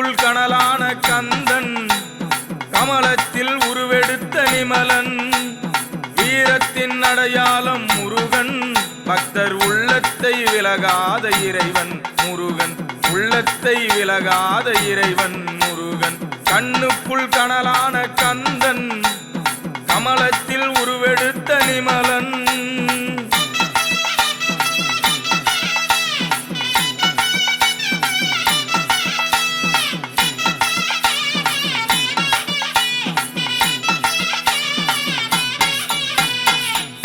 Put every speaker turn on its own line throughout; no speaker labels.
கண்ணுக்குள் கனலான கந்தன் கமலத்தில் உருவெடுத்த நிமலன் வீரத்தின் அடையாளம் முருகன் பக்தர் உள்ளத்தை விலகாத இறைவன் முருகன் உள்ளத்தை விலகாத இறைவன் முருகன் கண்ணுக்குள் கனலான கந்தன் கமலத்தில் உருவெடுத்த நிமலன்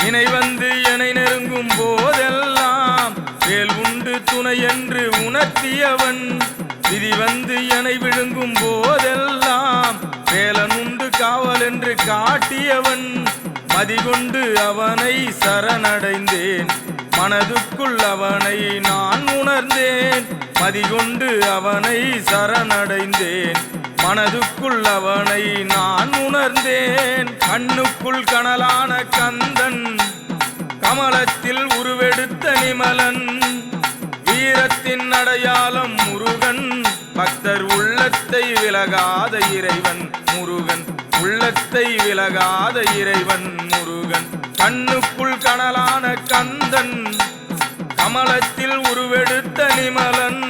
இணை வந்து என்னை நெருங்கும் போதெல்லாம் வேல் உண்டு துணை என்று உணர்த்தியவன் விதி வந்து என்னை விழுங்கும் போதெல்லாம் வேலன் உண்டு காவல் என்று காட்டியவன் மதிகொண்டு அவனை சரணடைந்தேன் மனதுக்குள் அவனை நான் உணர்ந்தேன் மதிகொண்டு அவனை சரணடைந்தேன் மனதுக்குள் அவனை நான் உணர்ந்தேன் கண்ணுக்குள் கனலான கந்தன் கமலத்தில் உருவெடுத்த நிமலன் வீரத்தின் அடையாளம் முருகன் பக்தர் உள்ளத்தை விலகாத இறைவன் முருகன் உள்ளத்தை விலகாத இறைவன் முருகன் கண்ணுக்குள் கனலான கந்தன் கமலத்தில் உருவெடுத்த நிமலன்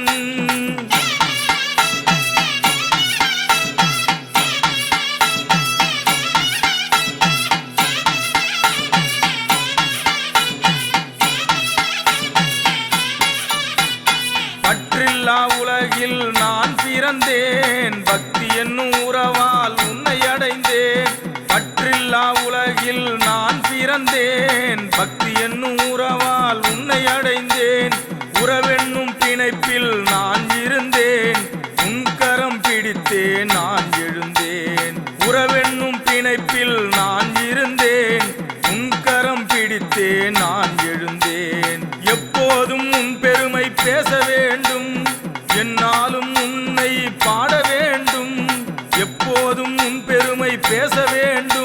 பற்றில்லா உலகில் நான் பிறந்தேன் பக்தி என்னும் உறவால் உன்னை அடைந்தேன் பற்றில்லா உலகில் நான் பிறந்தேன் பக்தி என்னும் உறவால் உன்னை அடைந்தேன் உறவென்னும் பிணைப்பில் நான் இருந்தேன் உன் கரம் பிடித்தேன் நான் எழுந்தேன் உறவென்னும் பிணைப்பில் நான் இருந்தேன் உன் கரம் பிடித்தேன் நான் எழுந்தேன் எப்போதும் உன் பெருமை பேச வேண்டும் என்னாலும் உன்னை பாட வேண்டும் எப்போதும் உன் பெருமை பேச வேண்டும்